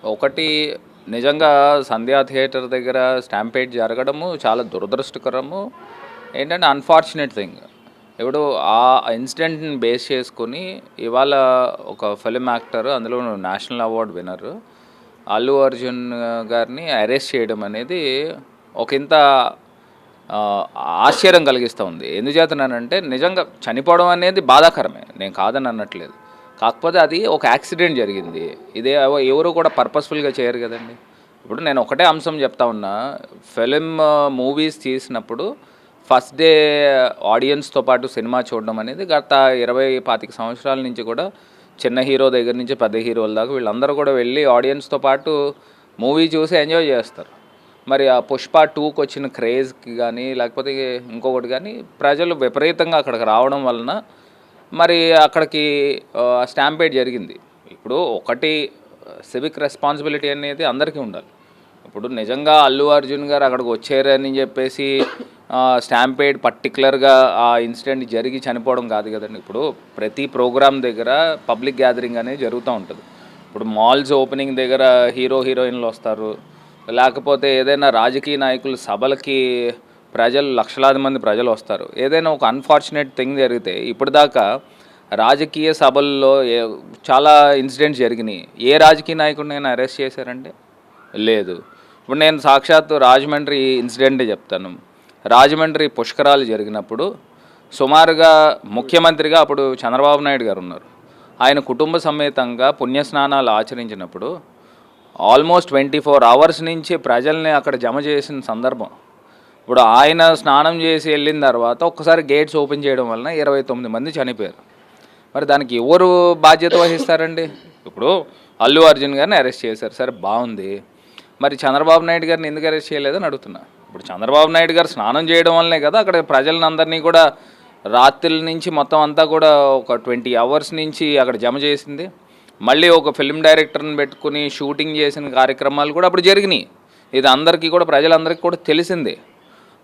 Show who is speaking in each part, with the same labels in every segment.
Speaker 1: ఒకటి నిజంగా సంధ్యా థియేటర్ దగ్గర స్టాంపేడ్ జరగడము చాలా దురదృష్టకరము. ఏంటంటే అన్‌ఫార్చునేట్ థింగ్. ఇప్పుడు ఆ ఇన్సిడెంట్‌ని బేస్ చేసుకొని ఇవాళ ఒక ఫిల్మ్ యాక్టర్, అందులోను national award winner Allu Arjun గారిని అరెస్ట్ చేయడం అనేది ఒకంత ఆహ్, ఆశ్చర్యం కలిగిస్తా ఉంది. ఎందుచేతనంటే నిజంగా చనిపోవడం అనేది బాధాకరమే. నేను కాదని అనట్లేదు. కాకపోతే అది ఒక యాక్సిడెంట్ జరిగింది. ఇదే ఎవరు కూడా పర్పస్‌ఫుల్‌గా చేయరు కదండీ. ఇప్పుడు నేను ఒకటే అంశం చెప్తా ఉన్నా. ఫిల్మ్ మూవీస్ తీసినప్పుడు ఫస్ట్ డే ఆడియన్స్‌తో పాటు సినిమా చూడడం అనేది గత 20, 25 సంవత్సరాల నుంచి కూడా చిన్న హీరో దగ్గర నుంచి పెద్ద హీరోల దాకా వీళ్ళందరూ కూడా వెళ్ళి ఆడియన్స్‌తో పాటు మూవీ చూసి ఎంజాయ్ చేస్తారు. మరి ఆ 'పుష్ప 2'కి వచ్చిన క్రేజ్‌కి కానీ లేకపోతే ఇంకొకటి కానీ ప్రజలు విపరీతంగా అక్కడికి రావడం వలన మరి అక్కడికి స్టాంపేడ్ జరిగింది. ఇప్పుడు ఒకటి సివిక్ రెస్పాన్సిబిలిటీ అనేది అందరికీ ఉండాలి. ఇప్పుడు నిజంగా అల్లు అర్జున్ గారు అక్కడికి వచ్చారని చెప్పేసి స్టాంపేడ్ పర్టికులర్గా ఆ ఇన్సిడెంట్ జరిగి చనిపోవడం కాదు కదండి. ఇప్పుడు ప్రతి ప్రోగ్రామ్ దగ్గర పబ్లిక్ గ్యాదరింగ్ అనేది జరుగుతూ ఉంటుంది. ఇప్పుడు మాల్స్ ఓపెనింగ్ దగ్గర హీరో హీరోయిన్లు వస్తారు, లేకపోతే ఏదైనా రాజకీయ నాయకుల సభలకి ప్రజలు లక్షలాది మంది ప్రజలు వస్తారు. ఏదైనా ఒక అన్ఫార్చునేట్ థింగ్ జరిగితే ఇప్పటిదాకా రాజకీయ సభల్లో చాలా ఇన్సిడెంట్స్ జరిగినాయి. ఏ రాజకీయ నాయకుడినైనా అరెస్ట్ చేశారంటే లేదు. ఇప్పుడు నేను సాక్షాత్తు రాజమండ్రి ఇన్సిడెంటే చెప్తాను. రాజమండ్రి పుష్కరాలు జరిగినప్పుడు సుమారుగా ముఖ్యమంత్రిగా అప్పుడు చంద్రబాబు నాయుడు గారు ఉన్నారు. ఆయన కుటుంబ సమేతంగా పుణ్యస్నానాలు ఆచరించినప్పుడు ఆల్మోస్ట్ 24 అవర్స్ నుంచి ప్రజల్ని అక్కడ జమ చేసిన సందర్భం. ఇప్పుడు ఆయన స్నానం చేసి వెళ్ళిన తర్వాత ఒక్కసారి గేట్స్ ఓపెన్ చేయడం వలన 29 మంది చనిపోయారు. మరి దానికి ఎవరు బాధ్యత వహిస్తారండి? ఇప్పుడు అల్లు అర్జున్ గారిని అరెస్ట్ చేశారు, సరే బాగుంది. మరి చంద్రబాబు నాయుడు గారిని ఎందుకు అరెస్ట్ చేయలేదని అడుగుతున్నా. ఇప్పుడు చంద్రబాబు నాయుడు గారు స్నానం చేయడం వల్లనే కదా అక్కడ ప్రజలందరినీ కూడా రాత్రుల నుంచి మొత్తం అంతా కూడా ఒక 20 అవర్స్ నుంచి అక్కడ జమ చేసింది. మళ్ళీ ఒక ఫిల్మ్ డైరెక్టర్ని పెట్టుకుని షూటింగ్ చేసిన కార్యక్రమాలు కూడా అప్పుడు జరిగినాయి. ఇది అందరికీ కూడా ప్రజలందరికీ కూడా తెలిసిందే.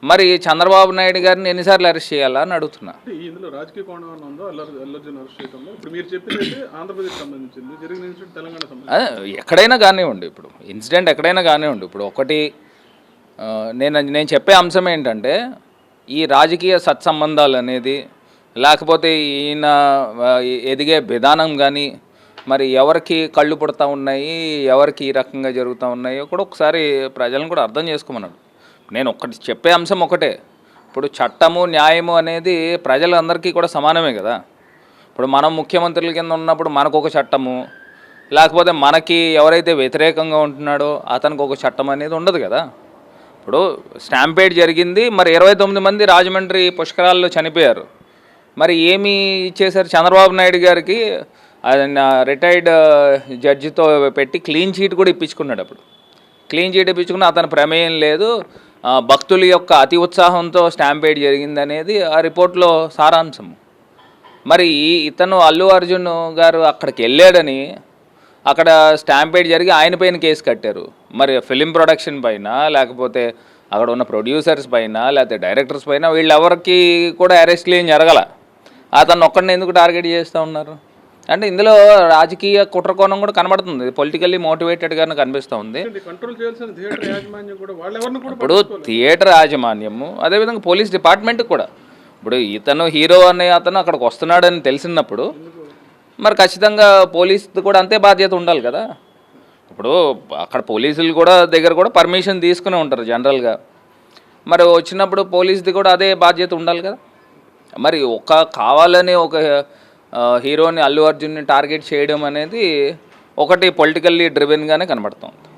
Speaker 1: మరి చంద్రబాబు నాయుడు గారిని ఎన్నిసార్లు అరెస్ట్ చేయాలా అని అడుగుతున్నా.
Speaker 2: ఇందులో రాజకీయ కోణం ఉందో అల్లర్జున్ అరెస్ట్ చేయడంలో ఇప్పుడు మీరు చెప్పింది ఆంధ్రప్రదేశ్ సంబంధించింది, జరిగిన ఇన్సిడెంట్ తెలంగాణ సంబంధించింది.
Speaker 1: ఎక్కడైనా కానివ్వండి, ఇప్పుడు ఇన్సిడెంట్ ఎక్కడైనా కానివ్వండి. ఇప్పుడు ఒకటి నేను చెప్పే అంశం ఏంటంటే ఈ రాజకీయ సత్సంబంధాలు అనేది, లేకపోతే ఈయన ఎదిగే విధానం కానీ, మరి ఎవరికి కళ్ళు పుడతా ఉన్నాయి, ఎవరికి ఈ రకంగా జరుగుతూ ఉన్నాయో కూడా ఒకసారి ప్రజలను కూడా అర్థం చేసుకోమన్నాడు. నేను ఒకటి చెప్పే అంశం ఒకటే. ఇప్పుడు చట్టము న్యాయము అనేది ప్రజలందరికీ కూడా సమానమే కదా. ఇప్పుడు మనం ముఖ్యమంత్రుల కింద ఉన్నప్పుడు మనకు ఒక చట్టము, లేకపోతే మనకి ఎవరైతే వ్యతిరేకంగా ఉంటున్నాడో అతనికి ఒక చట్టం అనేది ఉండదు కదా. ఇప్పుడు స్టాంపేడ్ జరిగింది, మరి 29 మంది రాజమండ్రి పుష్కరాల్లో చనిపోయారు. మరి ఏమి ఇచ్చేశారు చంద్రబాబు నాయుడు గారికి? ఆయన రిటైర్డ్ జడ్జితో పెట్టి క్లీన్ చీట్ కూడా ఇప్పించుకున్నాడు. అప్పుడు క్లీన్ చీట్ ఇప్పించుకున్న అతని ప్రమేయం లేదు, భక్తుల యొక్క అతి ఉత్సాహంతో స్టాంపేడ్ జరిగిందనేది ఆ రిపోర్ట్లో సారాంశం. మరి ఇతను అల్లు అర్జున్ గారు అక్కడికి వెళ్ళాడని అక్కడ స్టాంపేడ్ జరిగి ఆయన పైన కేసు కట్టారు. మరి ఫిలిం ప్రొడక్షన్ పైన, లేకపోతే అక్కడ ఉన్న ప్రొడ్యూసర్స్ పైన, లేకపోతే డైరెక్టర్స్ పైన వీళ్ళెవరికి కూడా అరెస్ట్లు ఏం జరగల. అతను ఒక్కడిని ఎందుకు టార్గెట్ చేస్తూ ఉన్నారు అంటే ఇందులో రాజకీయ కుట్రకోణం కూడా కనబడుతుంది, పొలిటికల్లీ మోటివేటెడ్గానే కనిపిస్తూ ఉంది. ఇప్పుడు థియేటర్ యాజమాన్యము, అదేవిధంగా పోలీస్ డిపార్ట్మెంట్ కూడా, ఇప్పుడు ఇతను హీరో అనే అతను అక్కడికి వస్తున్నాడని తెలిసినప్పుడు మరి ఖచ్చితంగా పోలీసు కూడా అంతే బాధ్యత ఉండాలి కదా. ఇప్పుడు అక్కడ పోలీసులు కూడా దగ్గర కూడా పర్మిషన్ తీసుకునే ఉంటారు జనరల్గా. మరి వచ్చినప్పుడు పోలీసుది కూడా అదే బాధ్యత ఉండాలి కదా. మరి కావాలని ఒక హీరోని అల్లు అర్జున్ని టార్గెట్ చేయడం అనేది ఒకటి పొలిటికల్లీ డ్రివెన్గానే కనబడుతుంది.